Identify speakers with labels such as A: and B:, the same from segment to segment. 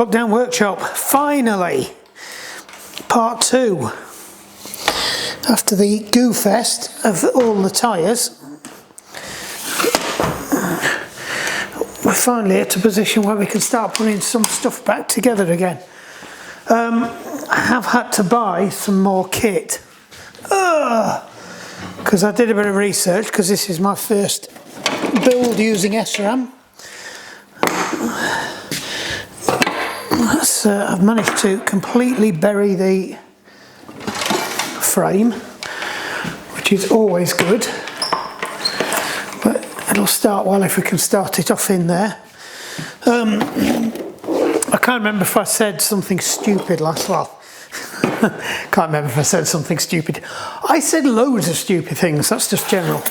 A: Lockdown workshop, finally, part 2. After the goo fest of all the tyres, we're finally at a position where we can start putting some stuff back together again. I have had to buy some more kit because I did a bit of research, because this is my first build using SRAM. I've managed to completely bury the frame, which is always good, but it'll start well if we can start it off in there. I can't remember if I said something stupid can't remember if I said something stupid. I said loads of stupid things, that's just general.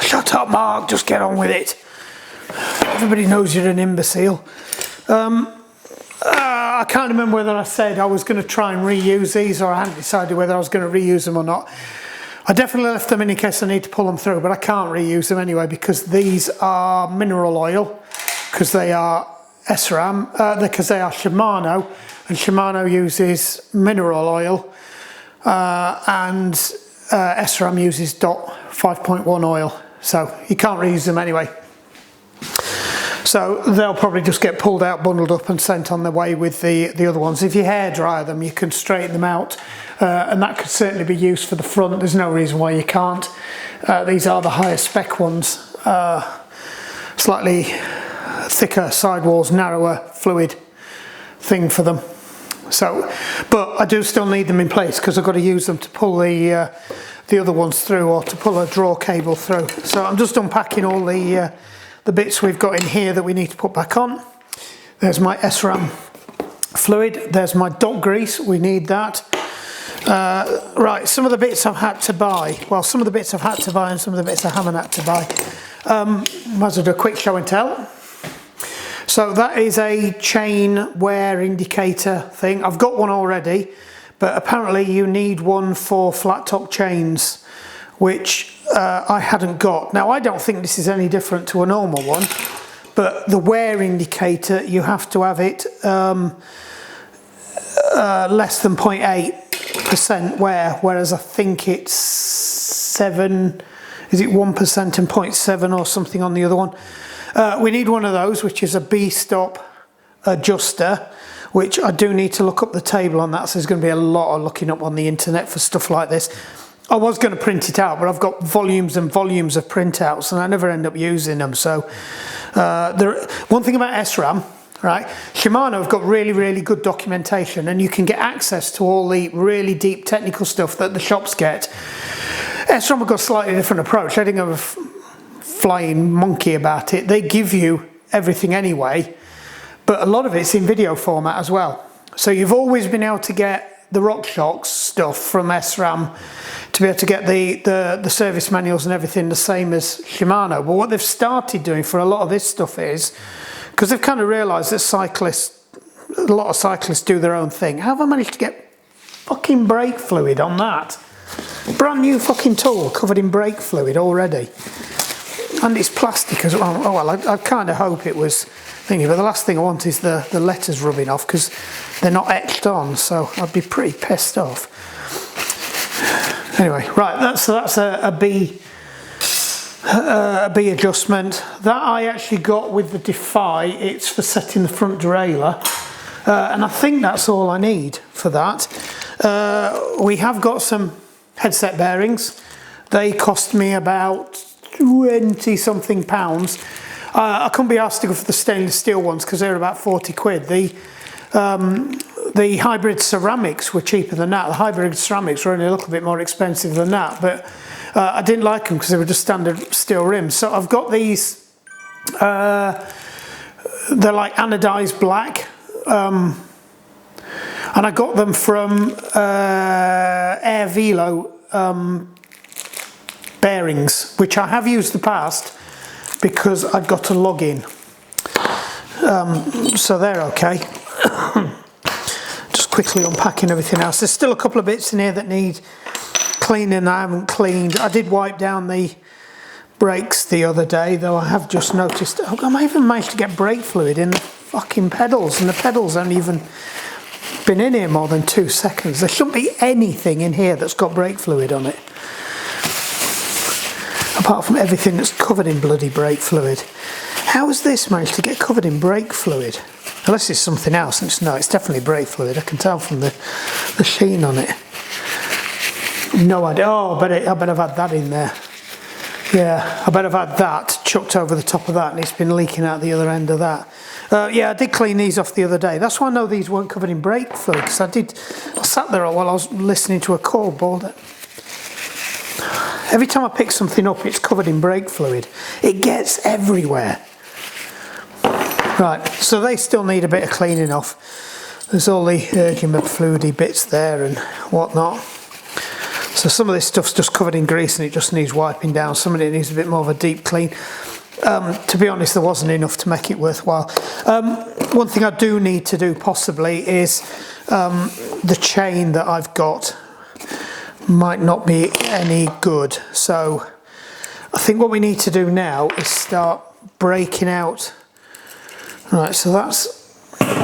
A: Shut up, Mark, just get on with it. Everybody knows you're an imbecile. I can't remember whether I said I was going to try and reuse these, or I hadn't decided whether I was going to reuse them or not. I definitely left them in case I need to pull them through, but I can't reuse them anyway because these are mineral oil, because they are SRAM, because they are Shimano, and Shimano uses mineral oil, and SRAM uses DOT 5.1 oil, so you can't reuse them anyway. So they'll probably just get pulled out, bundled up and sent on their way with the other ones. If you hair dryer them, you can straighten them out, and that could certainly be used for the front. There's no reason why you can't. These are the higher spec ones, slightly thicker sidewalls, narrower fluid thing for them. So, but I do still need them in place because I've got to use them to pull the other ones through, or to pull a draw cable through. So I'm just unpacking all the bits we've got in here that we need to put back on. There's my SRAM fluid, there's my dot grease, we need that. Right, some of the bits I've had to buy, well, some of the bits I've had to buy and some of the bits I haven't had to buy. Might as well do a quick show and tell. So that is a chain wear indicator thing. I've got one already, but apparently you need one for flat top chains, which I hadn't got. Now, I don't think this is any different to a normal one, but the wear indicator, you have to have it less than 0.8% wear, whereas I think it's 7, is it 1% and 0.7 or something on the other one. We need one of those, which is a B-stop adjuster, which I do need to look up the table on that, so there's going to be a lot of looking up on the internet for stuff like this. I was going to print it out, but I've got volumes and volumes of printouts and I never end up using them. So one thing about SRAM, right, Shimano have got really, really good documentation, and you can get access to all the really deep technical stuff that the shops get. SRAM have got a slightly different approach. I think I'm a flying monkey about it. They give you everything anyway, but a lot of it's in video format as well. So you've always been able to get the RockShox stuff from SRAM to be able to get the service manuals and everything the same as Shimano. But what they've started doing for a lot of this stuff is, because they've kind of realised that a lot of cyclists do their own thing. How have I managed to get fucking brake fluid on that? Brand new fucking tool covered in brake fluid already. And it's plastic as well. Oh well, I kind of hope it was thingy, but the last thing I want is the letters rubbing off, because they're not etched on, so I'd be pretty pissed off. Anyway, right, that's a B adjustment. That I actually got with the Defy. It's for setting the front derailleur, and I think that's all I need for that. We have got some headset bearings. They cost me about 20 something pounds. I couldn't be asked to go for the stainless steel ones because they're about 40 quid. The hybrid ceramics were cheaper than that. The hybrid ceramics were only a little bit more expensive than that, but I didn't like them because they were just standard steel rims. So I've got these, they're like anodized black, and I got them from Air Velo bearings, which I have used in the past because I've got to log in. So they're okay. Just quickly unpacking everything else. There's still a couple of bits in here that need cleaning I haven't cleaned. I did wipe down the brakes the other day, though I have just noticed I might even managed to get brake fluid in the fucking pedals, and the pedals haven't even been in here more than 2 seconds. There shouldn't be anything in here that's got brake fluid on it, apart from everything that's covered in bloody brake fluid. How has this managed to get covered in brake fluid? Unless it's something else. No, it's definitely brake fluid. I can tell from the sheen on it. No idea. Oh, I bet I've had that in there. Yeah, I bet I've had that chucked over the top of that, and it's been leaking out the other end of that. Yeah, I did clean these off the other day. That's why I know these weren't covered in brake fluid, because I sat there while I was listening to a call board. Every time I pick something up, it's covered in brake fluid. It gets everywhere. Right, so they still need a bit of cleaning off. There's all the ergiment fluidy bits there and whatnot. So some of this stuff's just covered in grease and it just needs wiping down. Some of it needs a bit more of a deep clean. To be honest, there wasn't enough to make it worthwhile. One thing I do need to do possibly is the chain that I've got might not be any good. So I think what we need to do now is start breaking out. Right, so that's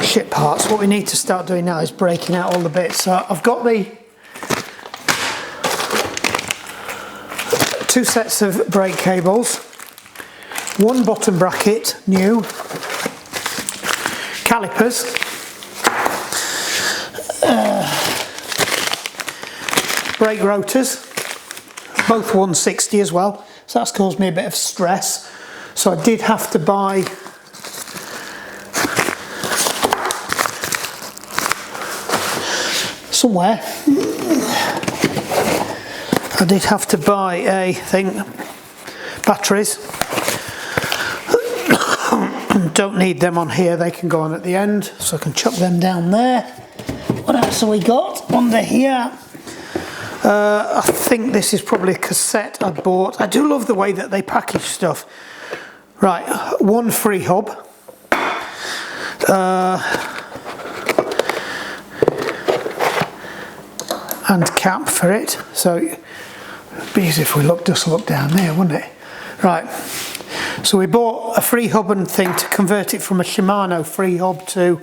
A: shit parts. What we need to start doing now is breaking out all the bits. So I've got the 2 sets of brake cables, 1 bottom bracket, new, calipers, brake rotors, both 160 as well, so that's caused me a bit of stress. So I did have to buy somewhere. I did have to buy a thing, batteries. Don't need them on here, they can go on at the end, so I can chuck them down there. What else have we got under here? I think this is probably a cassette I bought. I do love the way that they package stuff. Right, 1 free hub. And cap for it, so it'd be easy if we just look down there, wouldn't it? Right, so we bought a free hub and thing to convert it from a Shimano free hub to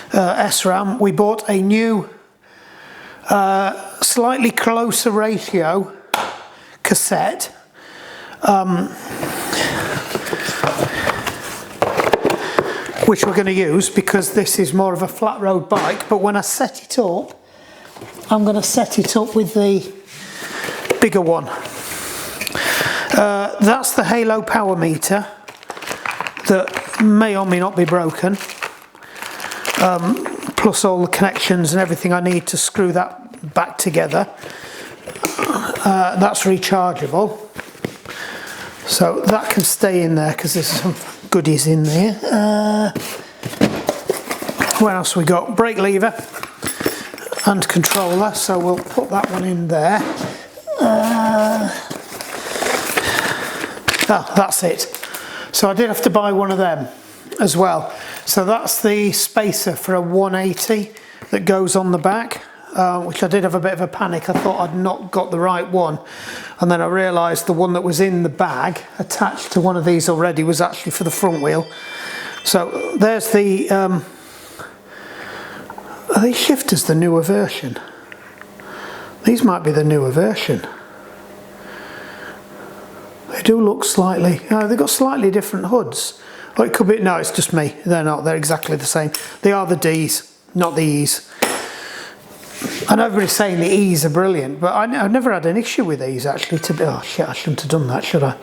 A: SRAM. We bought a new slightly closer ratio cassette, which we're going to use because this is more of a flat road bike, but when I set it up, I'm going to set it up with the bigger one. That's the Halo power meter that may or may not be broken, plus all the connections and everything I need to screw that back together. That's rechargeable, so that can stay in there because there's some goodies in there. What else we got? Brake lever and controller, so we'll put that one in there. That's it. So I did have to buy one of them as well. So that's the spacer for a 180 that goes on the back, which I did have a bit of a panic. I thought I'd not got the right one, and then I realised the one that was in the bag attached to one of these already was actually for the front wheel. So there's the are these shifters the newer version? These might be the newer version. They do look slightly, they've got slightly different hoods. Or it could be, no, it's just me. They're not, they're exactly the same. They are the D's, not the E's. I know everybody's saying the E's are brilliant, but I've never had an issue with these actually. Oh shit, I shouldn't have done that, should I?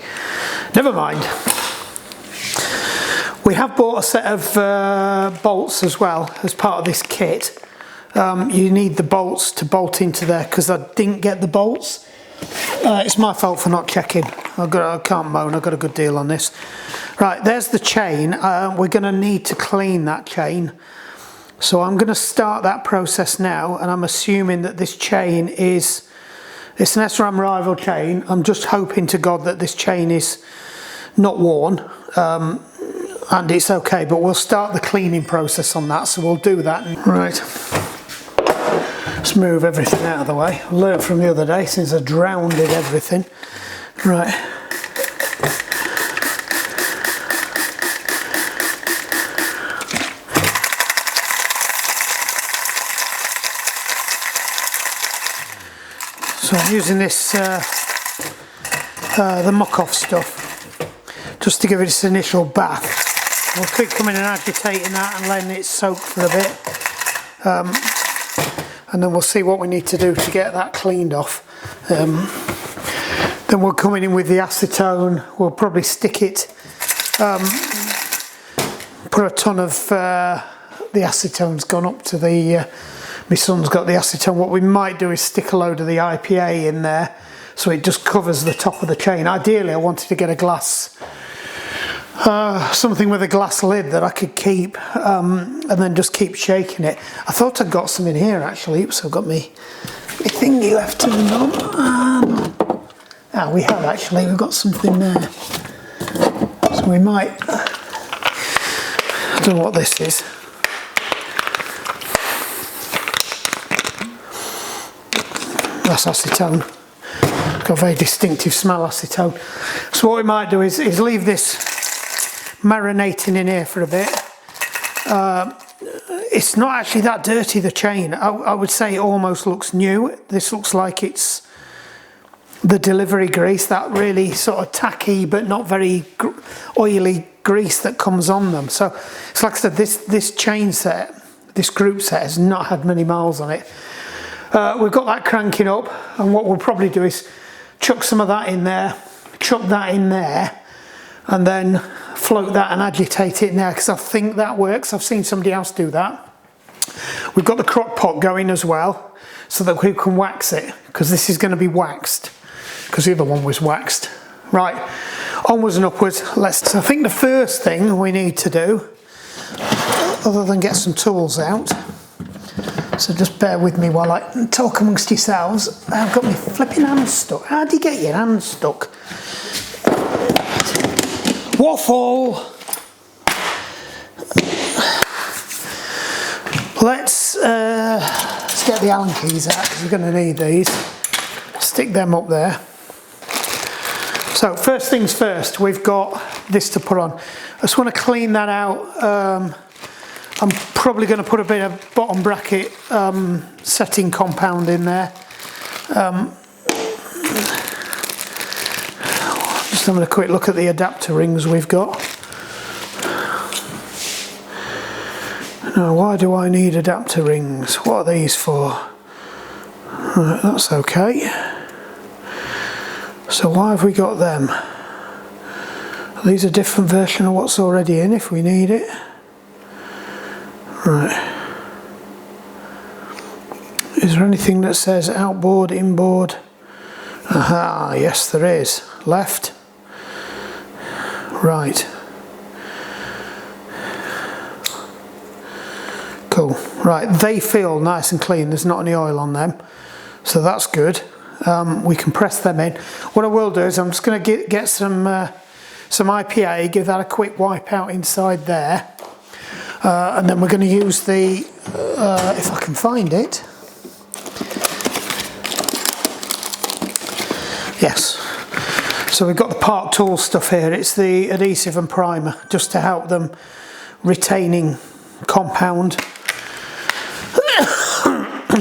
A: Never mind. We have bought a set of bolts as well as part of this kit. You need the bolts to bolt into there because I didn't get the bolts. It's my fault for not checking. I can't moan, I've got a good deal on this. Right, there's the chain. We're going to need to clean that chain. So I'm going to start that process now, and I'm assuming that this chain it's an SRAM rival chain. I'm just hoping to God that this chain is not worn. And it's okay, but we'll start the cleaning process on that, so we'll do that. Right, let's move everything out of the way. I learned from the other day since I drowned in everything. Right. So I'm using this, the muck-off stuff, just to give it its initial bath. We'll keep coming and agitating that and letting it soak for a bit. And then we'll see what we need to do to get that cleaned off. Then we'll come in with the acetone. We'll probably stick it, put a ton of, the acetone's gone up to the, my son's got the acetone. What we might do is stick a load of the IPA in there so it just covers the top of the chain. Ideally I wanted to get a glass, something with a glass lid that I could keep, and then just keep shaking it. I thought I'd got some in here actually. Oops, I've got me thingy left turned on. We have actually, we've got something there. So we might, I don't know what this is. That's acetone. It's got a very distinctive smell, acetone. So what we might do is leave this marinating in here for a bit. It's not actually that dirty, the chain. I would say it almost looks new. This looks like it's the delivery grease, that really sort of tacky but not very oily grease that comes on them. So it's like I said, this chain set, this group set has not had many miles on it. We've got that cranking up, and what we'll probably do is chuck some of that in there, chuck that in there, and then float that and agitate it in there, because I think that works. I've seen somebody else do that. We've got the crock pot going as well, so that we can wax it, because this is going to be waxed, because the other one was waxed. Right, onwards and upwards. So I think the first thing we need to do, other than get some tools out, so just bear with me while I talk amongst yourselves. I've got my flipping hands stuck. How do you get your hands stuck? Waffle! Let's get the Allen keys out, because we're going to need these. Stick them up there. So first things first, we've got this to put on. I just want to clean that out. I'm probably going to put a bit of bottom bracket setting compound in there. Just having a quick look at the adapter rings we've got. Now, why do I need adapter rings? What are these for? Right, that's okay. So why have we got them? Are these a different version of what's already in if we need it? Right. Is there anything that says outboard, inboard? Aha, yes there is. Left. Right. Cool. Right, they feel nice and clean. There's not any oil on them. So that's good. We can press them in. What I will do is I'm just going to get some IPA, give that a quick wipe out inside there. And then we're going to use the, if I can find it. Yes. So we've got the Park Tool stuff here. It's the adhesive and primer, just to help them retaining compound.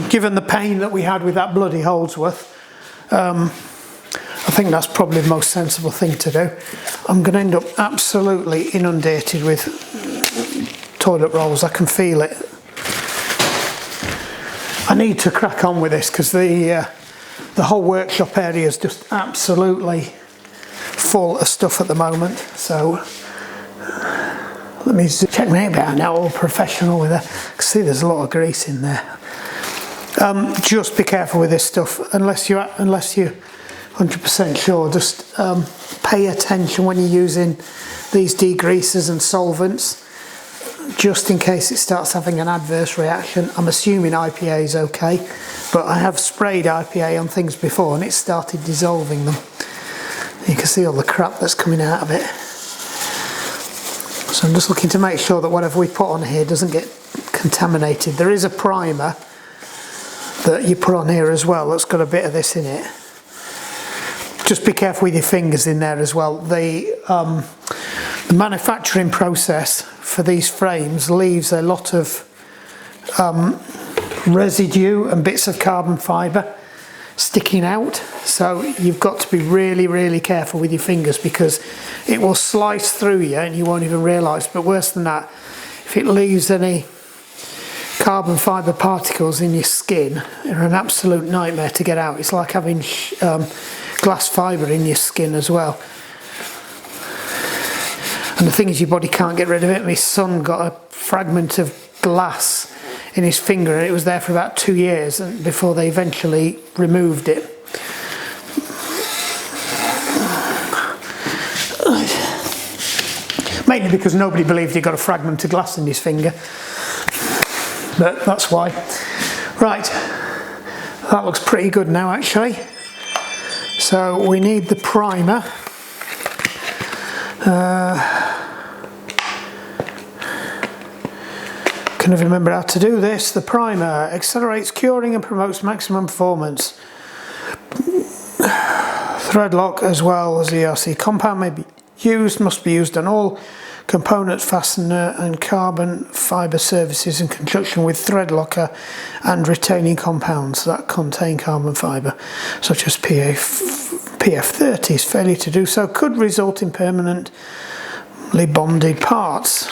A: Given the pain that we had with that bloody Holdsworth, I think that's probably the most sensible thing to do. I'm going to end up absolutely inundated with toilet rolls. I can feel it. I need to crack on with this, because the whole workshop area is just absolutely full of stuff at the moment. So let me check my out now, all professional with it. See, there's a lot of grease in there. Just be careful with this stuff, unless you're 100% sure. Just pay attention when you're using these degreasers and solvents, just in case it starts having an adverse reaction. I'm assuming IPA is okay, but I have sprayed IPA on things before and it started dissolving them. You can see all the crap that's coming out of it. So I'm just looking to make sure that whatever we put on here doesn't get contaminated. There is a primer that you put on here as well that's got a bit of this in it. Just be careful with your fingers in there as well. The manufacturing process for these frames leaves a lot of residue and bits of carbon fibre. sticking out. So you've got to be really, really careful with your fingers, because it will slice through you and you won't even realise. But worse than that, if it leaves any carbon fibre particles in your skin, they're an absolute nightmare to get out. It's like having glass fibre in your skin as well. And the thing is, your body can't get rid of it. My son got a fragment of glass in his finger, and it was there for about 2 years before they eventually removed it. Mainly because nobody believed he got a fragment of glass in his finger. But that's why. Right, that looks pretty good now actually. So we need the primer. Can never remember how to do this. The primer accelerates curing and promotes maximum performance. Thread lock as well as the ERC compound must be used on all components, fastener and carbon fibre surfaces in conjunction with thread locker and retaining compounds that contain carbon fibre, such as PF30's. Failure to do so could result in permanently bonded parts.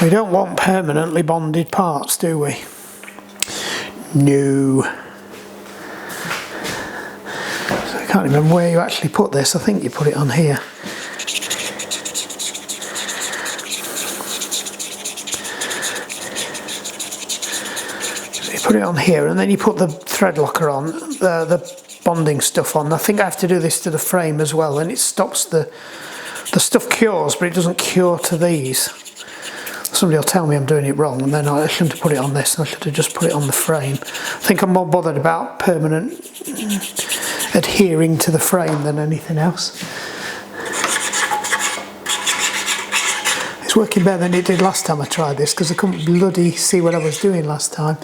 A: We don't want permanently bonded parts, do we? No. So I can't remember where you actually put this. I think you put it on here. So you put it on here, and then you put the thread locker on, the bonding stuff on. I think I have to do this to the frame as well, and it stops the stuff cures, but it doesn't cure to these. Somebody will tell me I'm doing it wrong, and then I shouldn't have put it on this, I should have just put it on the frame. I think I'm more bothered about permanent adhering to the frame than anything else. It's working better than it did last time I tried this, because I couldn't bloody see what I was doing last time.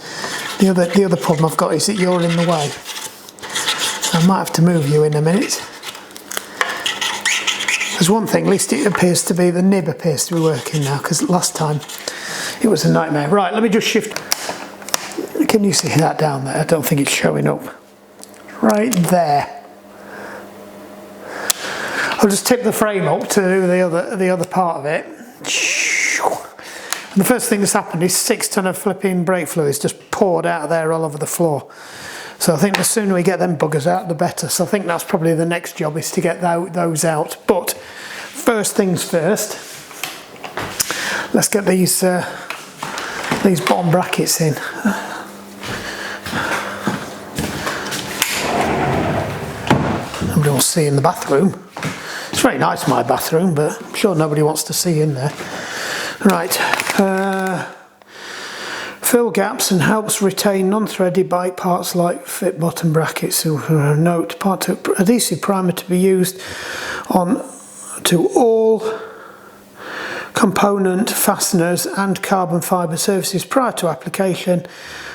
A: The other problem I've got is that you're in the way. I might have to move you in a minute. There's one thing, at least it appears to be, the nib appears to be working now, because last time it was a nightmare. Right, let me just shift. Can you see that down there? I don't think it's showing up. Right there. I'll just tip the frame up to do the other part of it. And the first thing that's happened is 6 tonnes of flipping brake fluids just poured out of there all over the floor. So I think the sooner we get them buggers out, the better. So I think that's probably the next job, is to get those out. But first things first, let's get these bottom brackets in. Nobody will see in the bathroom. It's very nice, my bathroom, but I'm sure nobody wants to see in there. Right. Fill gaps and helps retain non-threaded bike parts like fit bottom brackets. So note, part of adhesive primer to be used on to all component fasteners and carbon fibre surfaces prior to application.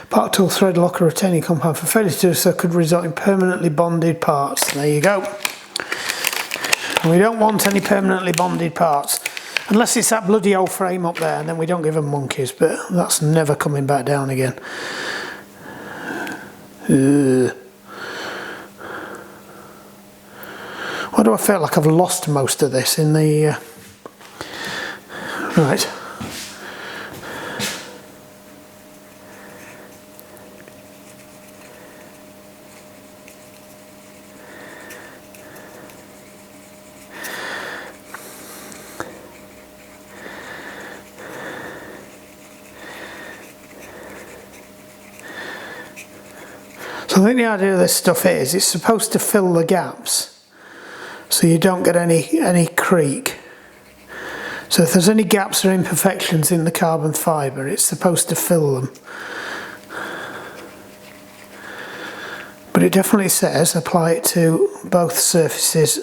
A: Part tool thread locker retaining compound. For failure to do so could result in permanently bonded parts. There you go. We don't want any permanently bonded parts. Unless it's that bloody old frame up there, and then we don't give them monkeys, but that's never coming back down again. Why do I feel like I've lost most of this in the... Right. So I think the idea of this stuff is it's supposed to fill the gaps so you don't get any creak. So if there's any gaps or imperfections in the carbon fibre, it's supposed to fill them. But it definitely says apply it to both surfaces,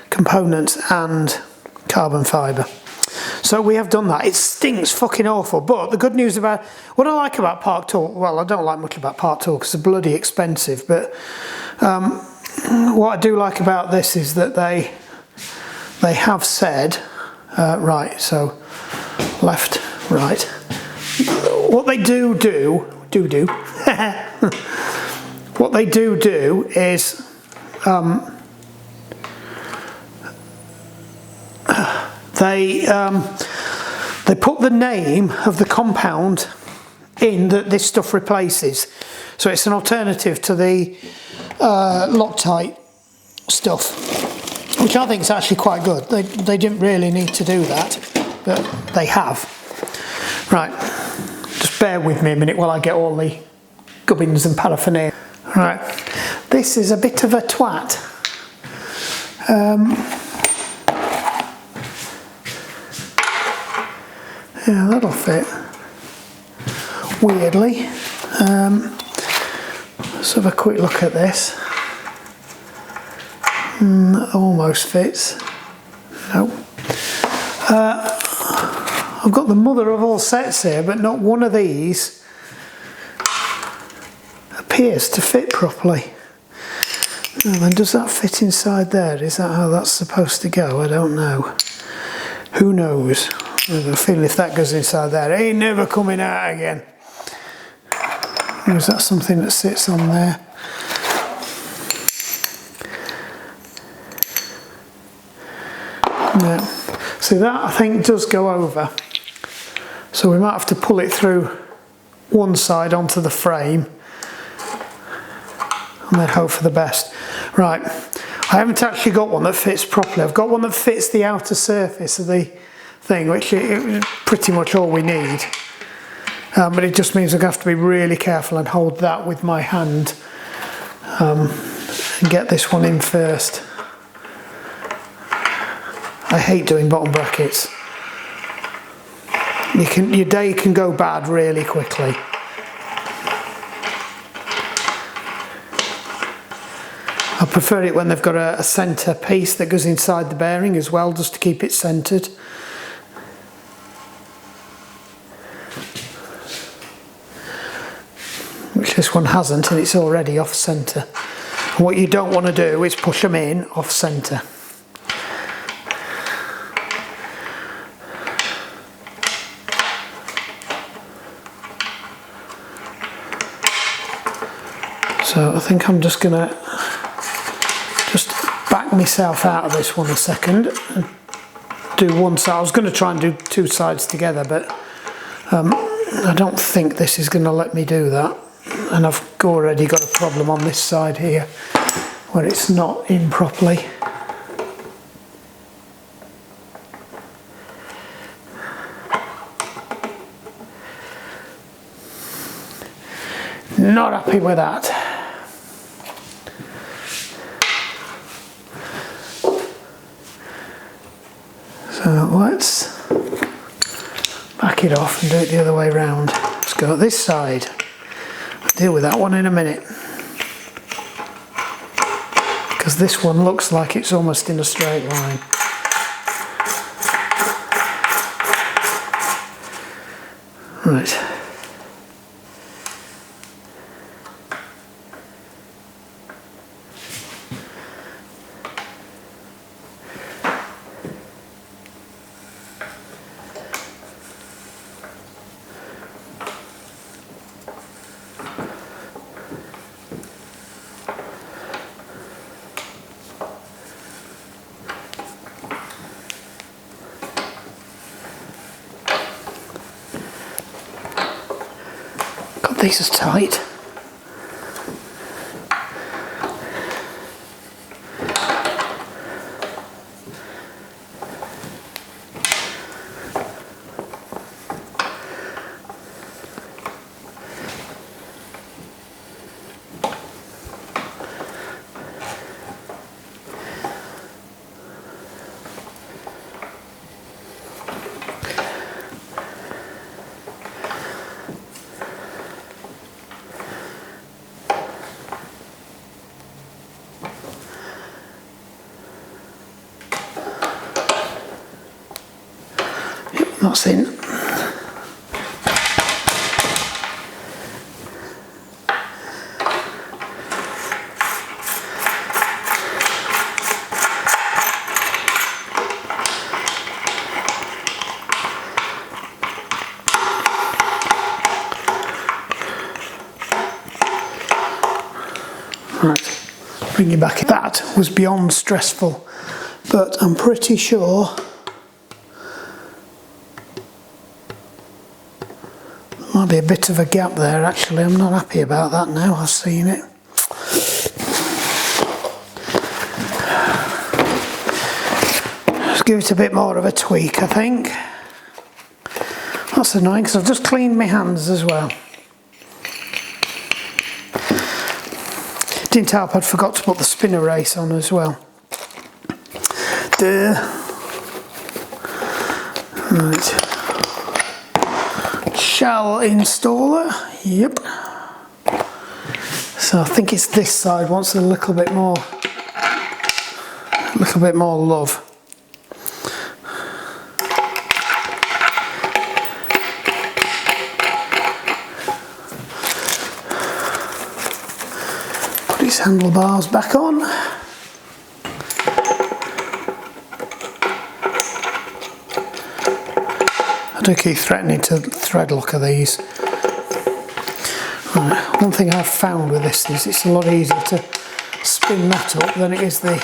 A: components and carbon fibre. So we have done that. It stinks fucking awful, but the good news about, what I like about Park Tool, well, I don't like much about Park Tool because they're bloody expensive, but what I do like about this is that they have said, right, so left, right. What they do what they do is they put the name of the compound in that this stuff replaces. So it's an alternative to the Loctite stuff, which I think is actually quite good. They didn't really need to do that, but they have. Right, just bear with me a minute while I get all the gubbins and paraphernalia. Right, this is a bit of a twat. Yeah, that'll fit. Weirdly. Let's have a quick look at this. That almost fits. No. I've got the mother of all sets here, but not one of these appears to fit properly. Now then, does that fit inside there? Is that how that's supposed to go? I don't know. Who knows? I have a feeling if that goes inside there, it ain't never coming out again. Or is that something that sits on there? No. See, that I think does go over. So we might have to pull it through one side onto the frame and then hope for the best. Right, I haven't actually got one that fits properly. I've got one that fits the outer surface of the thing, which is pretty much all we need. But it just means I'm going to have to be really careful and hold that with my hand and get this one in first. I hate doing bottom brackets. Your day can go bad really quickly. I prefer it when they've got a centre piece that goes inside the bearing as well, just to keep it centred. Which this one hasn't, and it's already off centre. And what you don't want to do is push them in off centre. So I think I'm just going to back myself out of this one a second and do one side. I was going to try and do two sides together, but I don't think this is going to let me do that. And I've already got a problem on this side here where it's not in properly. Not happy with that. So let's back it off and do it the other way around. Let's go this side. I'll deal with that one in a minute. Because this one looks like it's almost in a straight line. Right. These are tight. That's in. Right, bring you back. That was beyond stressful, but I'm pretty sure there might be a bit of a gap there actually. I'm not happy about that now, I've seen it. Let's give it a bit more of a tweak, I think. That's annoying because I've just cleaned my hands as well. Didn't help, I'd forgot to put the spinner race on as well. Duh. Right. Shell installer. Yep. So I think it's this side wants a little bit more love. Put his handlebars back on. I do keep threatening to thread locker these. Right. One thing I've found with this is it's a lot easier to spin that up than it is the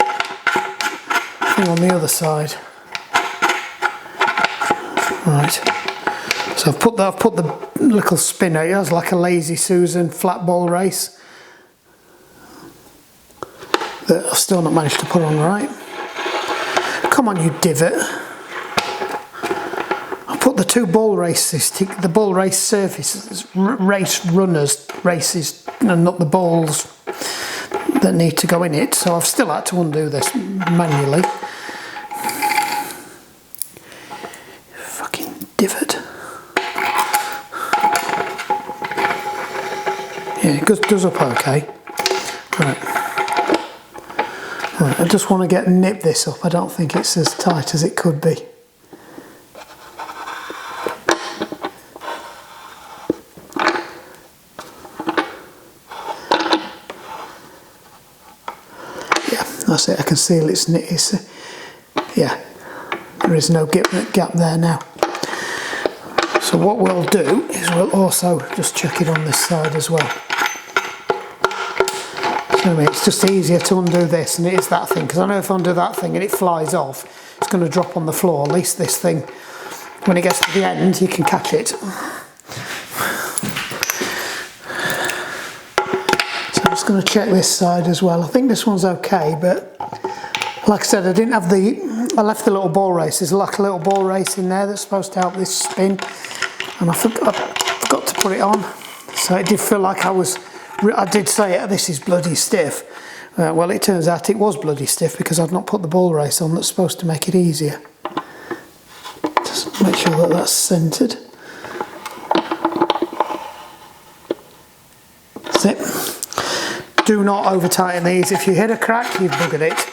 A: thing on the other side. Right. So I've put the little spinner. It has like a Lazy Susan flat ball race that I've still not managed to put on right. Come on, you divot. Put the two ball races, the ball race surfaces, race runners, races, and not the balls that need to go in it. So I've still had to undo this manually. Fucking divot. Yeah, it does up okay. Right. Right, I just want to nip this up. I don't think it's as tight as it could be. That's it, I can see it's yeah, there is no gap there now. So what we'll do is we'll also just check it on this side as well. So anyway, it's just easier to undo this, and it is that thing, because I know if I undo that thing and it flies off, it's going to drop on the floor. At least this thing, when it gets to the end, you can catch it. I'm just going to check this side as well. I think this one's okay, but like I said, I left the little ball race. There's like a little ball race in there that's supposed to help this spin, and I forgot to put it on. So it did feel like I did say this is bloody stiff. Well, it turns out it was bloody stiff because I've not put the ball race on that's supposed to make it easier. Just make sure that that's centered. That's it. Do not over tighten these. If you hit a crack, you've buggered it.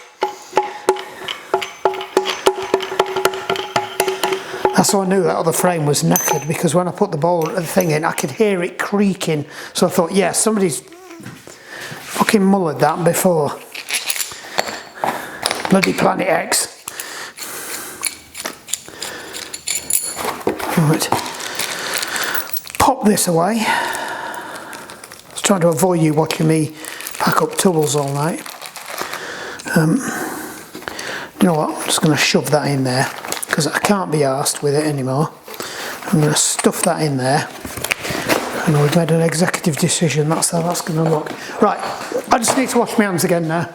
A: That's how I knew that other frame was knackered, because when I put the thing in, I could hear it creaking. So I thought, yeah, somebody's fucking mullered that before. Bloody Planet X. Right. Pop this away. I was trying to avoid you watching me pack up tools all night. You know what, I'm just going to shove that in there because I can't be arsed with it anymore. I'm going to stuff that in there, and we've made an executive decision. That's how that's going to look. Right, I just need to wash my hands again now.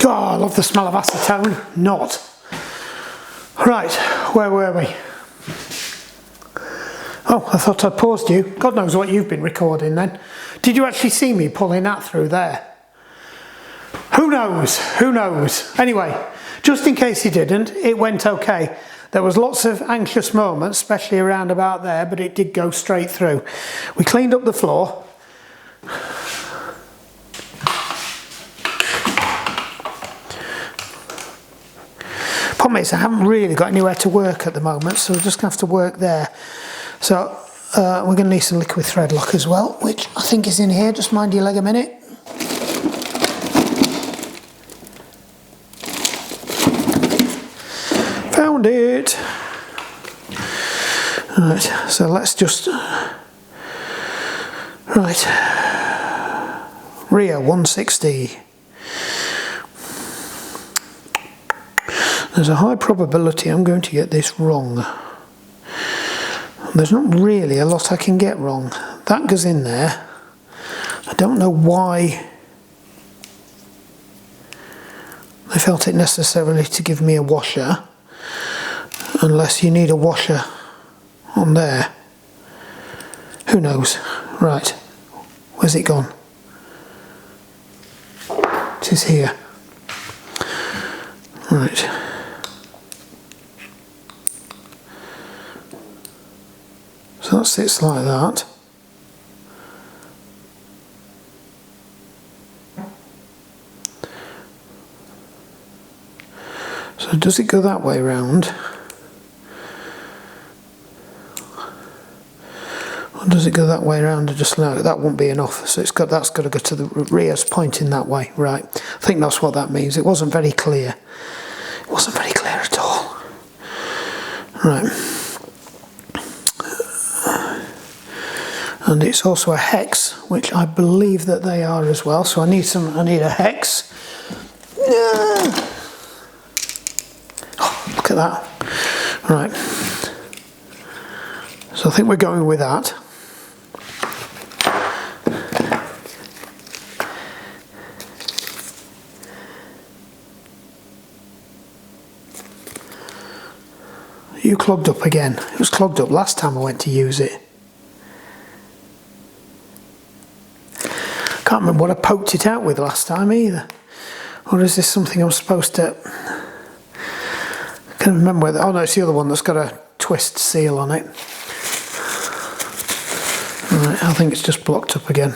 A: Oh, I love the smell of acetone. Not. Right, where were we? Oh, I thought I'd paused you. God knows what you've been recording then. Did you actually see me pulling that through there? Who knows? Who knows? Anyway, just in case you didn't, it went okay. There was lots of anxious moments, especially around about there, but it did go straight through. We cleaned up the floor. Problem is, I haven't really got anywhere to work at the moment, so we're just going to have to work there. So we're going to need some liquid thread lock as well, which I think is in here. Just mind your leg a minute. Found it. Right, so let's just... Right. Rio 160. There's a high probability I'm going to get this wrong. There's not really a lot I can get wrong. That goes in there. I don't know why they felt it necessarily to give me a washer, unless you need a washer on there. Who knows? Right, where's it gone? It is here. Right. So that sits like that. So does it go that way round? Or does it go that way around and just no, that won't be enough. So that's got to go to the rear's pointing that way. Right. I think that's what that means. It wasn't very clear. It wasn't very clear at all. Right. And it's also a hex, which I believe that they are as well. So I need a hex. Oh, look at that. Right. So I think we're going with that. You clogged up again. It was clogged up last time I went to use it. Can't remember what I poked it out with last time either. Or is this something I'm supposed to... I can't remember whether... Oh no, it's the other one that's got a twist seal on it. Right, I think it's just blocked up again.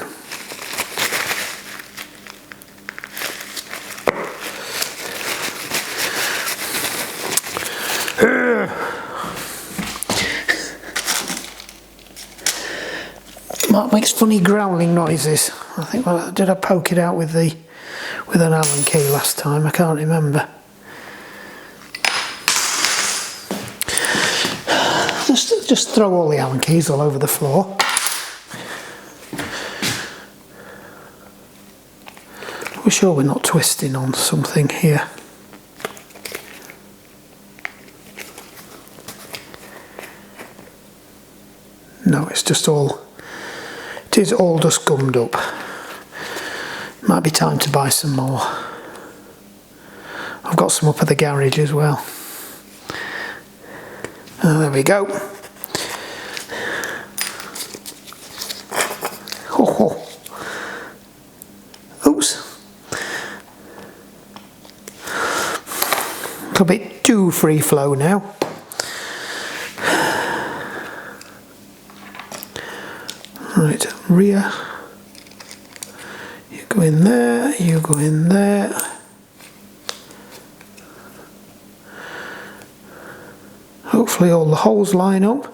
A: Mark makes funny growling noises. I think, well, did I poke it out with an Allen key last time? I can't remember. Just throw all the Allen keys all over the floor. We're sure we're not twisting on something here. No, it's just all... It is all just gummed up. Might be time to buy some more. I've got some up at the garage as well. There we go. Oh. Oops. A bit too free flow now. Right, rear. You go in there, you go in there. Hopefully all the holes line up.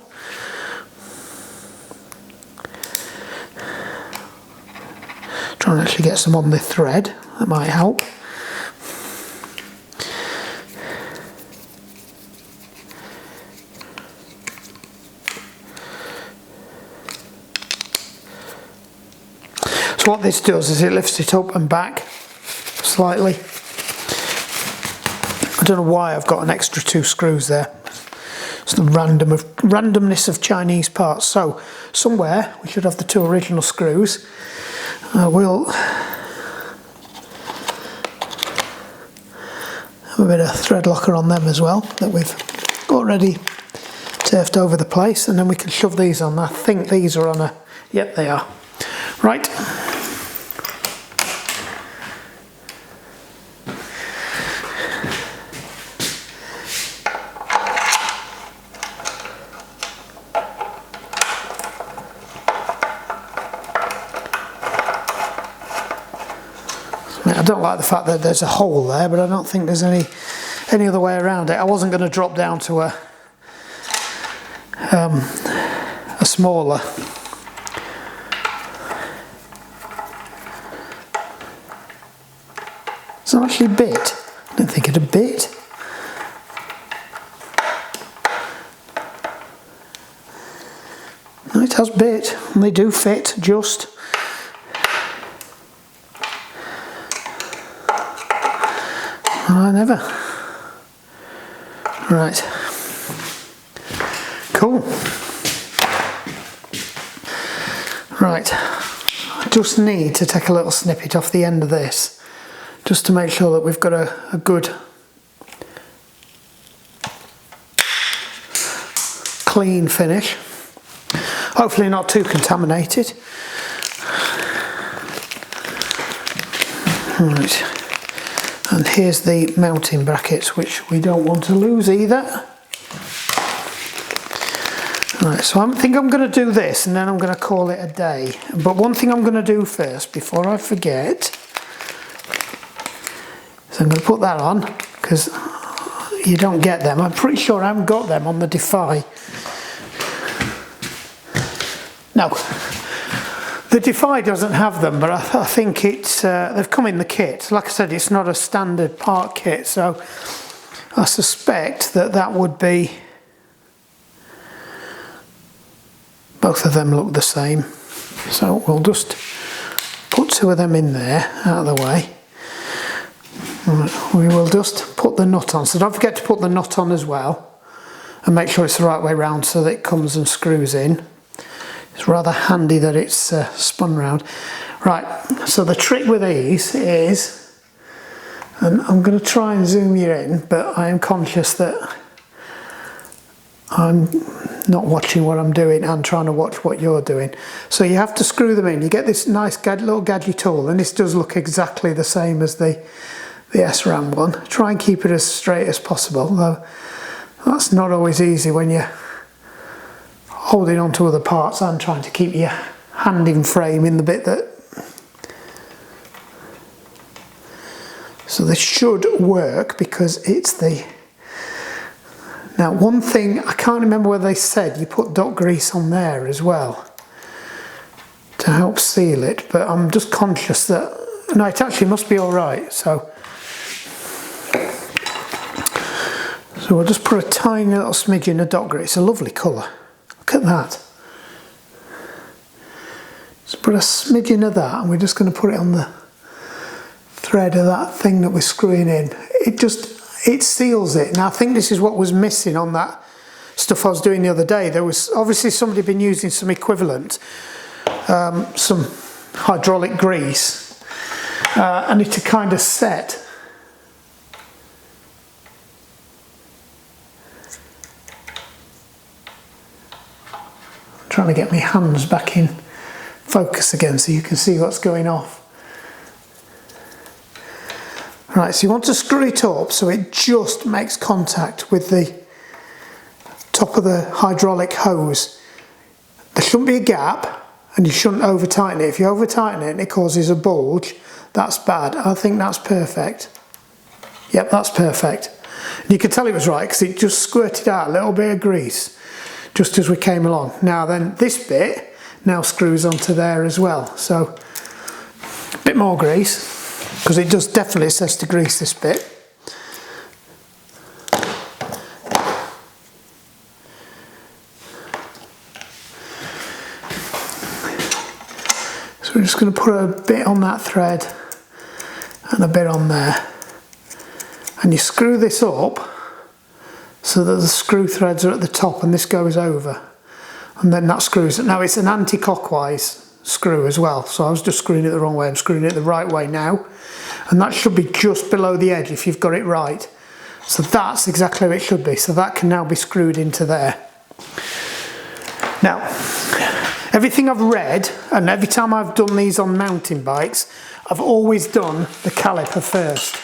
A: Try and actually get some on the thread, that might help. So what this does is it lifts it up and back slightly. I don't know why I've got an extra 2 screws there. It's the randomness of Chinese parts. So somewhere we should have the 2 original screws. We'll have a bit of thread locker on them as well that we've all ready, turfed over the place, and then we can shove these on. I think these are on a, yep they are. Right. I don't like the fact that there's a hole there, but I don't think there's any other way around it. I wasn't going to drop down to a smaller. It's not actually bit. I don't think it'd bit. No, it has bit, and they do fit just. I never. Right. Cool. Right. I just need to take a little snippet off the end of this, just to make sure that we've got a good clean finish. Hopefully not too contaminated. Right. And here's the mounting brackets, which we don't want to lose either. Right, so I think I'm going to do this and then I'm going to call it a day. But one thing I'm going to do first, before I forget, is I'm going to put that on, because you don't get them. I'm pretty sure I haven't got them on the Di2. No. The Di2 doesn't have them, but I think it's they've come in the kit. Like I said, it's not a standard part kit, so I suspect that would be, both of them look the same. So we'll just put two of them in there, out of the way. We will just put the nut on, so don't forget to put the nut on as well, and make sure it's the right way round so that it comes and screws in. It's rather handy that it's spun round. Right, so the trick with these is, and I'm going to try and zoom you in, but I am conscious that I'm not watching what I'm doing and trying to watch what you're doing. So you have to screw them in. You get this nice little gadget tool, and this does look exactly the same as the SRAM one. Try and keep it as straight as possible, though that's not always easy when you're holding on to other parts and trying to keep your hand in frame in the bit that... So this should work because it's the... Now one thing, I can't remember whether they said you put dot grease on there as well to help seal it, but I'm just conscious that... No, it actually must be alright, so we'll just put a tiny little smidgen of dot grease. It's a lovely colour. Look at that. Just put a smidgen of that, and we're just going to put it on the thread of that thing that we're screwing in. It seals it. Now I think this is what was missing on that stuff I was doing the other day. There was obviously somebody been using some equivalent, some hydraulic grease, and it had kind of set. Trying to get my hands back in focus again so you can see what's going off. Right, so you want to screw it up so it just makes contact with the top of the hydraulic hose. There shouldn't be a gap, and you shouldn't over tighten it. If you over tighten it and it causes a bulge, that's bad. I think that's perfect. Yep, that's perfect. And you can tell it was right because it just squirted out a little bit of grease just as we came along. Now then, this bit now screws onto there as well. So a bit more grease, because it does definitely says to grease this bit. So we're just going to put a bit on that thread and a bit on there. And you screw this up so that the screw threads are at the top and this goes over, and then that screws it. Now it's an anti-clockwise screw as well, so I was just screwing it the wrong way. I'm screwing it the right way now, and that should be just below the edge if you've got it right. So that's exactly how it should be. So that can now be screwed into there. Now, everything I've read, and every time I've done these on mountain bikes, I've always done the caliper first.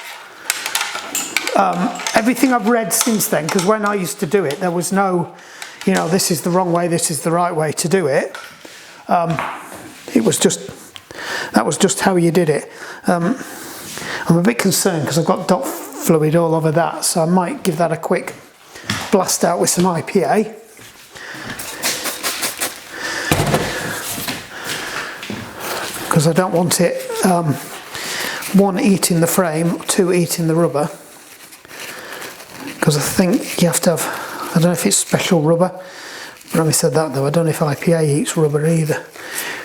A: Everything I've read since then, because when I used to do it, there was no, you know, this is the wrong way, this is the right way to do it. It was just, that was just how you did it. I'm a bit concerned because I've got dot fluid all over that, so I might give that a quick blast out with some IPA. Because I don't want it, one, eating the frame, two, eating the rubber. Because I think you have to have, I don't know if it's special rubber, but having said that though, I don't know if IPA eats rubber either.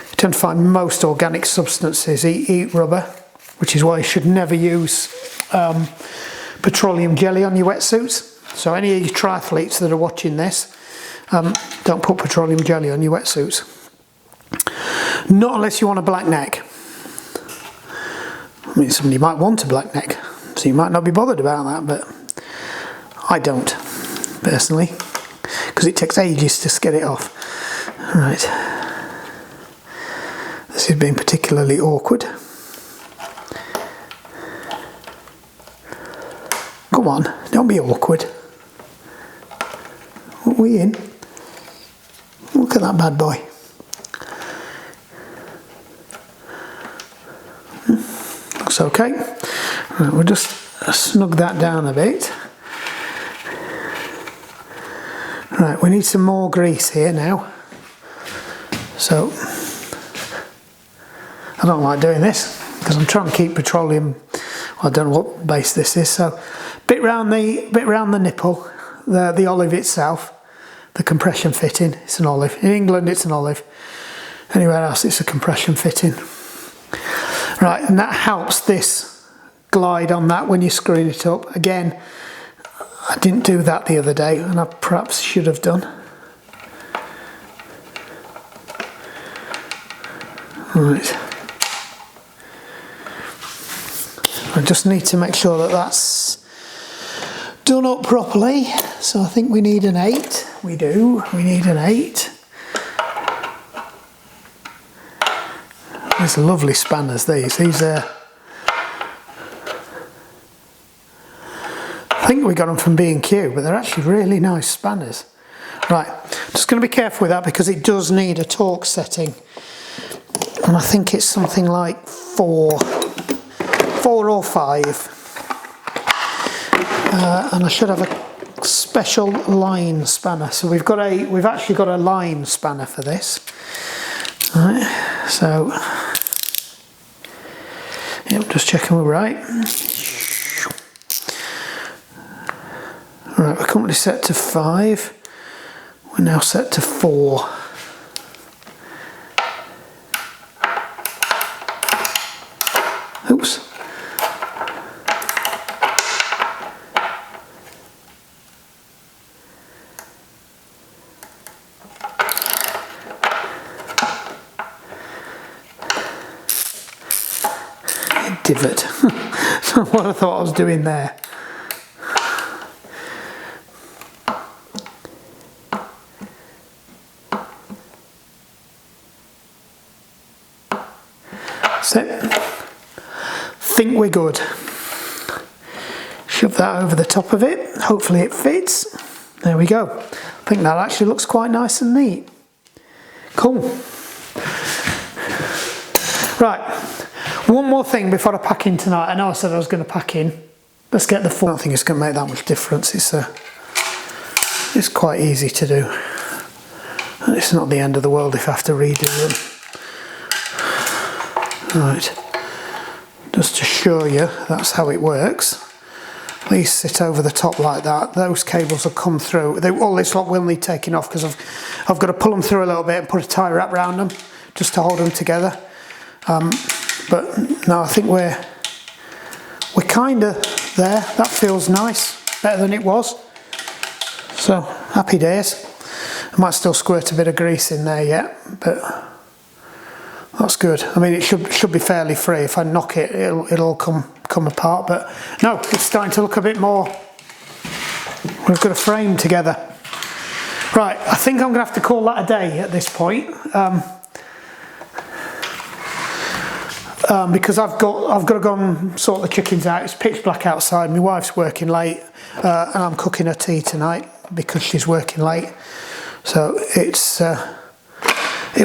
A: You tend to find most organic substances eat rubber, which is why you should never use petroleum jelly on your wetsuits. So any of you triathletes that are watching this, don't put petroleum jelly on your wetsuits. Not unless you want a black neck. I mean, somebody might want a black neck, so you might not be bothered about that, but I don't, personally, because it takes ages to get it off. Right. This is being particularly awkward. Come on, don't be awkward. What are we in? Look at that bad boy. Looks okay. Right, we'll just snug that down a bit. Right, we need some more grease here now. So, I don't like doing this because I'm trying to keep petroleum. Well, I don't know what base this is. So, bit round the nipple, the olive itself, the compression fitting. It's an olive. In England, it's an olive. Anywhere else, it's a compression fitting. Right, and that helps this glide on that when you're screwing it up. Again, I didn't do that the other day, and I perhaps should have done. Right. I just need to make sure that that's done up properly. So I think we need an 8. We do. We need an 8. These are lovely spanners, these. These are... I think we got them from B&Q, but they're actually really nice spanners. Right, just going to be careful with that because it does need a torque setting. And I think it's something like 4 or 5. And I should have a special line spanner. So we've actually got a line spanner for this. Right, so yep, just checking we're right. Right, we're currently set to 5. We're now set to 4. Oops. Divot. What I thought I was doing there. That's it. Think we're good. Shove that over the top of it. Hopefully it fits. There we go. I think that actually looks quite nice and neat. Cool. Right. One more thing before I pack in tonight. I know I said I was going to pack in. Let's get the full. I don't think it's going to make that much difference. It's quite easy to do. And it's not the end of the world if I have to redo them. Right. Just to show you, that's how it works. These sit over the top like that. Those cables will come through. All this lot will need taking off because I've got to pull them through a little bit and put a tie wrap around them just to hold them together. But no, I think we're kind of there. That feels nice, better than it was. So happy days. I might still squirt a bit of grease in there yet, but that's good. I mean, it should be fairly free. If I knock it, it'll all come apart. But no, it's starting to look a bit more we've got a frame together. Right, I think I'm going to have to call that a day at this point. Because I've got to go and sort the chickens out. It's pitch black outside, my wife's working late, and I'm cooking her tea tonight because she's working late. So it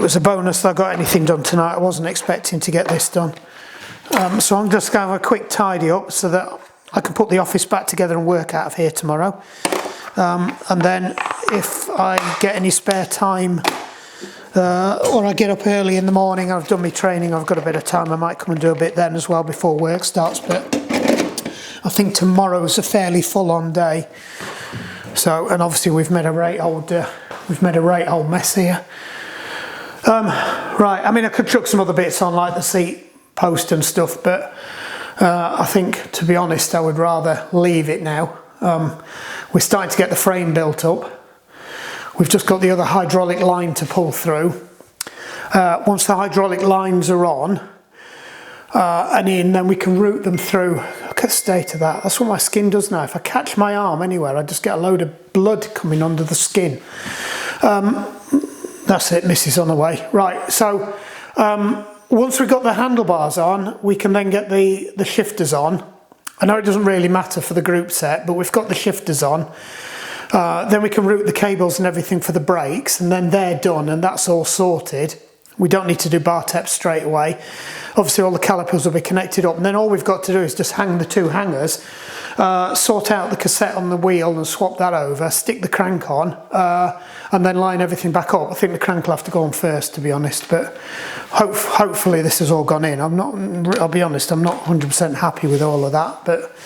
A: was a bonus that I got anything done tonight. I wasn't expecting to get this done. So I'm just going to have a quick tidy up so that I can put the office back together and work out of here tomorrow. And then if I get any spare time, or I get up early in the morning, I've done my training, I've got a bit of time, I might come and do a bit then as well before work starts. But I think tomorrow's a fairly full-on day. So, and obviously we've made a right old mess here. Right, I mean I could chuck some other bits on like the seat post and stuff, but I think, to be honest, I would rather leave it now. We're starting to get the frame built up. We've just got the other hydraulic line to pull through. Once the hydraulic lines are on and in, then we can route them through. Look at the state of that. That's what my skin does now. If I catch my arm anywhere, I just get a load of blood coming under the skin. That's it, Missy's on the way. Right, so once we've got the handlebars on, we can then get the shifters on. I know it doesn't really matter for the group set, but we've got the shifters on. Then we can route the cables and everything for the brakes, and then they're done and that's all sorted. We don't need to do bar taps straight away. Obviously all the calipers will be connected up, and then all we've got to do is just hang the two hangers, sort out the cassette on the wheel and swap that over, stick the crank on, and then line everything back up. I think the crank will have to go on first, to be honest, but hopefully this has all gone in. I'll be honest, I'm not 100% happy with all of that, but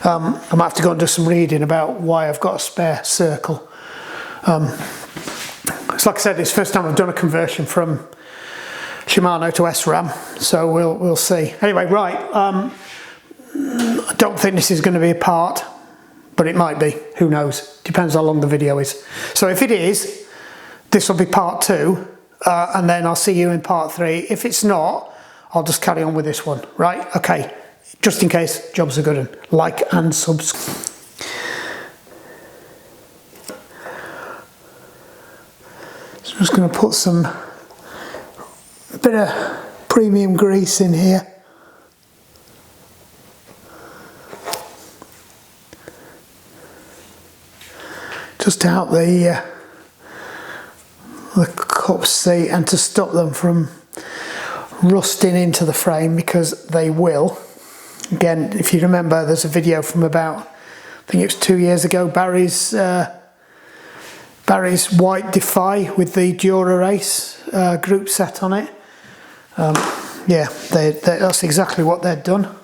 A: I might have to go and do some reading about why I've got a spare circle. It's like I said, it's the first time I've done a conversion from Shimano to SRAM, so we'll see. Anyway, right, I don't think this is going to be a part, but it might be, who knows, depends how long the video is. So if it is, this will be part 2, and then I'll see you in part 3. If it's not, I'll just carry on with this one, right? Okay, just in case, jobs are good, and like and subscribe. So I'm just going to put a bit of premium grease in here. Just to help the cups see, and to stop them from rusting into the frame, because they will. Again, if you remember, there's a video from about, I think it was 2 years ago, Barry's white Defy with the Dura Race group set on it. Yeah, that's exactly what they'd done.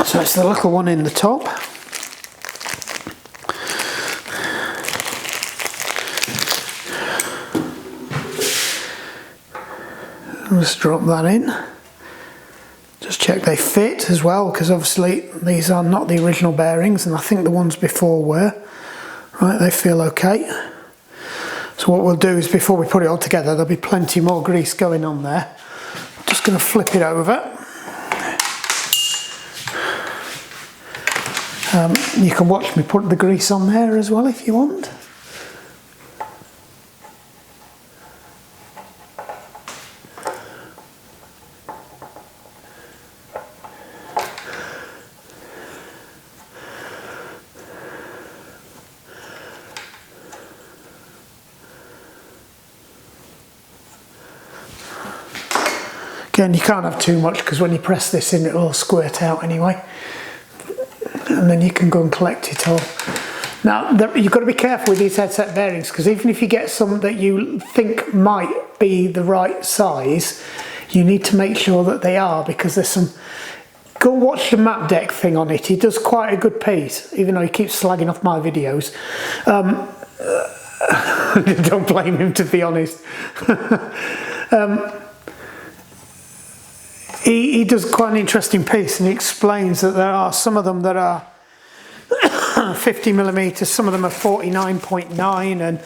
A: So it's the little one in the top. Let's drop that in. Just check they fit as well, because obviously these are not the original bearings, and I think the ones before were. Right, they feel okay. So what we'll do is, before we put it all together, there'll be plenty more grease going on there. I'm just going to flip it over. You can watch me put the grease on there as well if you want. Again, you can't have too much, because when you press this in, it will squirt out anyway. And then you can go and collect it all. Now, you've got to be careful with these headset bearings, because even if you get some that you think might be the right size, you need to make sure that they are, because there's some... Go watch the map deck thing on it. He does quite a good piece, even though he keeps slagging off my videos. Don't blame him, to be honest. He does quite an interesting piece, and he explains that there are some of them that are 50mm, some of them are 49.9, and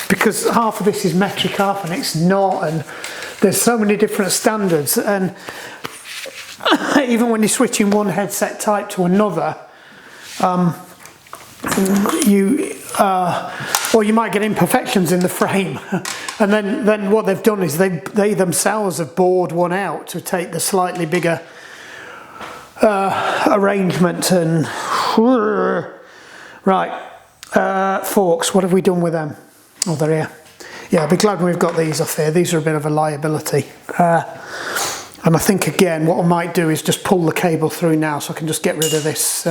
A: because half of this is metric, half and it's not, and there's so many different standards. And even when you're switching one headset type to another, or you might get imperfections in the frame. And then what they've done is they themselves have bored one out to take the slightly bigger arrangement. And right, forks, what have we done with them? Oh, they're here. Yeah, I'll be glad we've got these off here. These are a bit of a liability. And I think, again, what I might do is just pull the cable through now so I can just get rid of this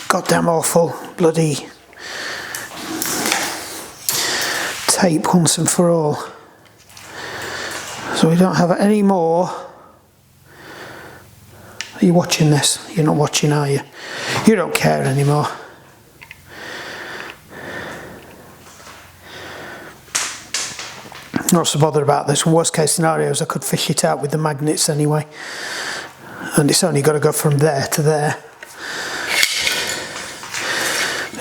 A: goddamn awful bloody tape once and for all. So we don't have any more. Are you watching this? You're not watching, are you? You don't care anymore. Not so bothered about this. Worst case scenarios, I could fish it out with the magnets anyway. And it's only got to go from there to there.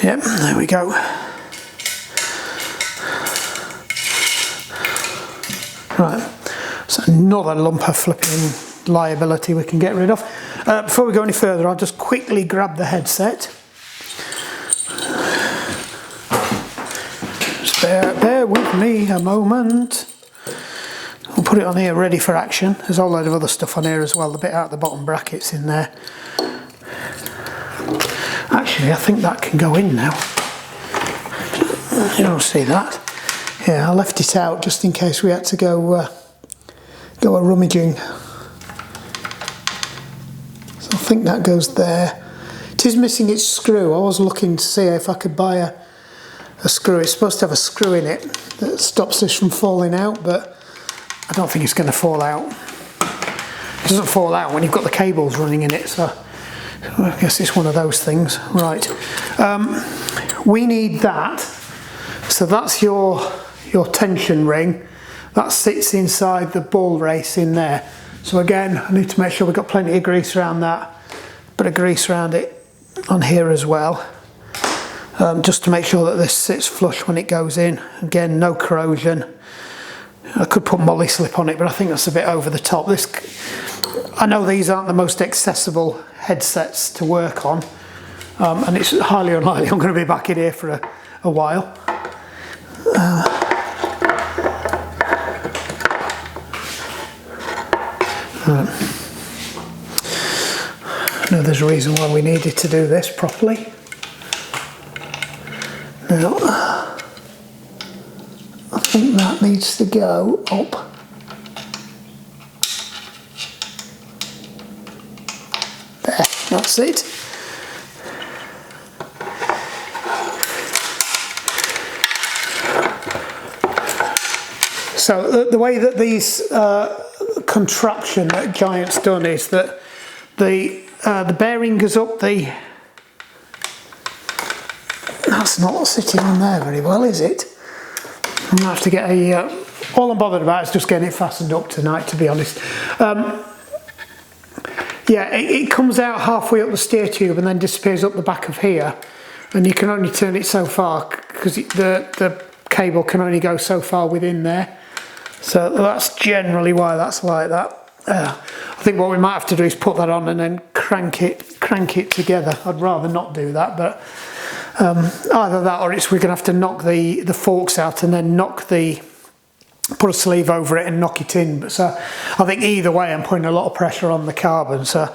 A: Yep, there we go. Right, so another lump of flipping liability we can get rid of. Before we go any further, I'll just quickly grab the headset. Just bear with me a moment. We'll put it on here ready for action. There's a whole load of other stuff on here as well, the bit out the bottom brackets in there. Actually, I think that can go in now. You don't see that? Yeah, I left it out just in case we had to go a rummaging. So I think that goes there. It is missing its screw. I was looking to see if I could buy a screw. It's supposed to have a screw in it that stops this from falling out, but I don't think it's going to fall out. It doesn't fall out when you've got the cables running in it, so I guess it's one of those things. Right, we need that. So that's your tension ring. That sits inside the ball race in there. So again, I need to make sure we've got plenty of grease around that. Bit of grease around it on here as well. Just to make sure that this sits flush when it goes in. Again, no corrosion. I could put molly slip on it, but I think that's a bit over the top. I know these aren't the most accessible headsets to work on, and it's highly unlikely I'm going to be back in here for a while. Now there's a reason why we needed to do this properly. Now, I think that needs to go up. There, that's it. So the way that these contraption that Giant's done is that the bearing goes up the... That's not sitting on there very well, is it? I'm going to have to get a... all I'm bothered about is just getting it fastened up tonight, to be honest. Yeah, it comes out halfway up the steer tube and then disappears up the back of here. And you can only turn it so far because the cable can only go so far within there. So that's generally why that's like that. I think what we might have to do is put that on and then crank it together. I'd rather not do that, but either that or we're going to have to knock the forks out and then put a sleeve over it and knock it in. But so I think either way I'm putting a lot of pressure on the carbon. So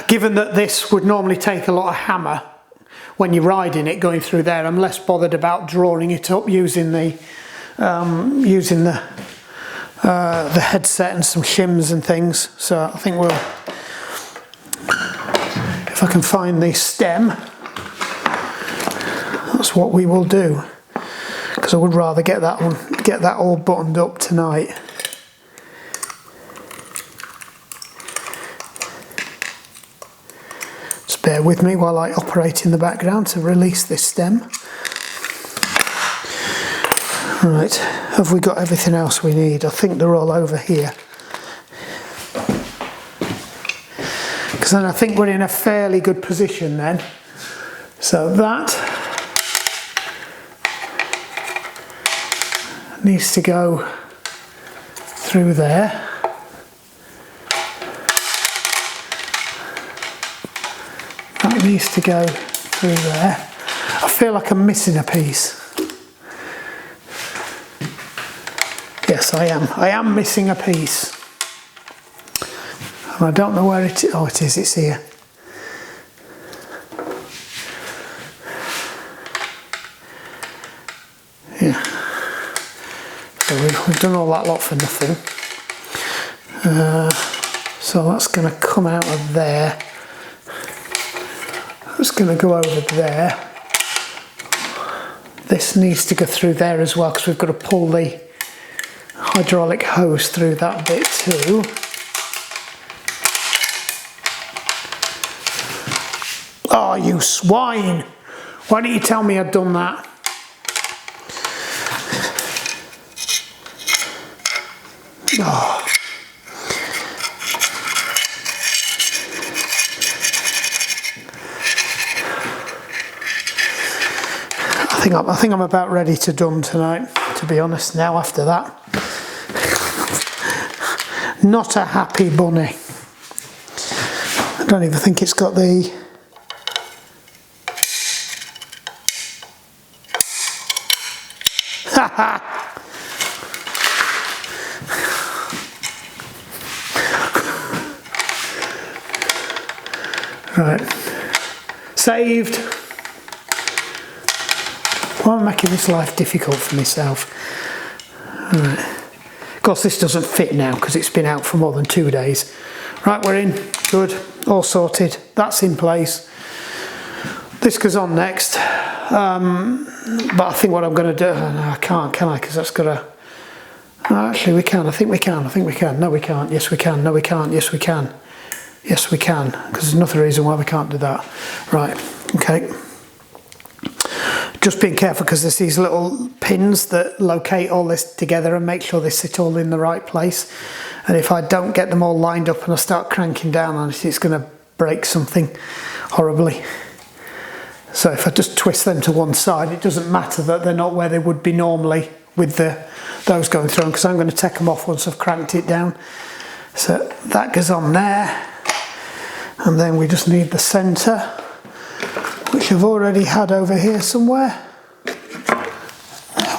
A: given that this would normally take a lot of hammer when you're riding it going through there, I'm less bothered about drawing it up using the headset and some shims and things. So I think if I can find the stem, that's what we will do, because I would rather get that all buttoned up tonight. Just bear with me while I operate in the background to release this stem. Right, have we got everything else we need? I think they're all over here. Because then I think we're in a fairly good position then. So that needs to go through there. That needs to go through there. I feel like I'm missing a piece. Yes, I am. I am missing a piece. And I don't know where it is. Oh, it is. It's here. Yeah. So we've done all that lot for nothing. So that's going to come out of there. It's going to go over there. This needs to go through there as well because we've got to pull the hydraulic hose through that bit too. Oh, you swine! Why didn't you tell me I'd done that? Oh. I think I'm about ready to done tonight, to be honest now after that. Not a happy bunny. I don't even think it's got the... Right. Saved. Why am I making this life difficult for myself? Right. Of course this doesn't fit now because it's been out for more than 2 days. Right, we're in. Good. All sorted. That's in place. This goes on next. But I think what I'm going to do... No, I can't, can I? Because that's got to... Actually, we can. I think we can. I think we can. No, we can't. Yes, we can. No, we can't. Yes, we can. Yes, we can. Because there's another reason why we can't do that. Right. Okay. Just being careful because there's these little pins that locate all this together and make sure they sit all in the right place. And if I don't get them all lined up and I start cranking down on it, it's going to break something horribly. So if I just twist them to one side, it doesn't matter that they're not where they would be normally with those going through, because I'm going to take them off once I've cranked it down. So that goes on there. And then we just need the centre, which I've already had over here somewhere. There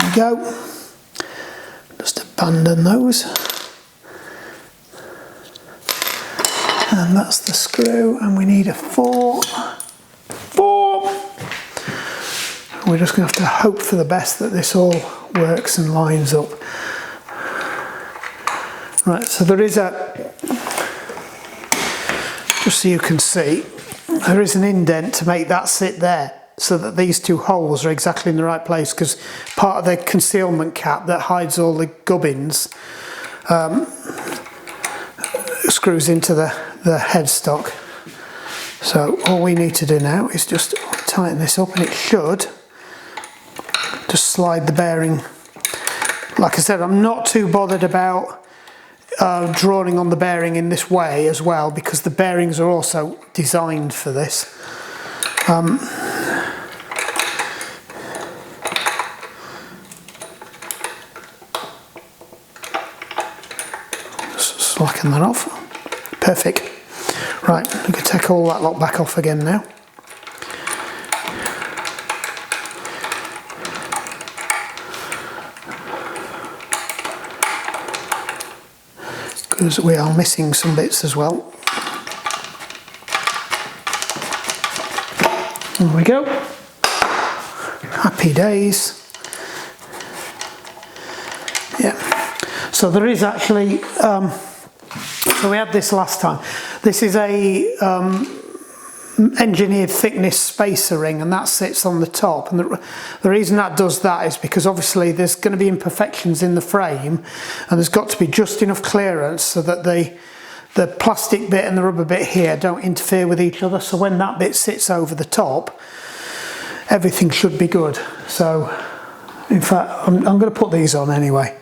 A: we go. Just abandon those. And that's the screw, and we need a 4. We're just going to have to hope for the best that this all works and lines up. Right, so there is a, just so you can see, there is an indent to make that sit there so that these 2 holes are exactly in the right place, because part of the concealment cap that hides all the gubbins screws into the headstock. So all we need to do now is just tighten this up, and it should just slide the bearing. Like I said, I'm not too bothered about drawing on the bearing in this way as well, because the bearings are also designed for this. Slacken that off. Perfect. Right, we can take all that lot back off again now. Because we are missing some bits as well. There we go. Happy days. Yeah. So there is actually, so we had this last time. This is a engineered thickness spacer ring, and that sits on the top. And the reason that does that is because obviously there's going to be imperfections in the frame, and there's got to be just enough clearance so that the plastic bit and the rubber bit here don't interfere with each other. So when that bit sits over the top, everything should be good. So in fact, I'm going to put these on anyway.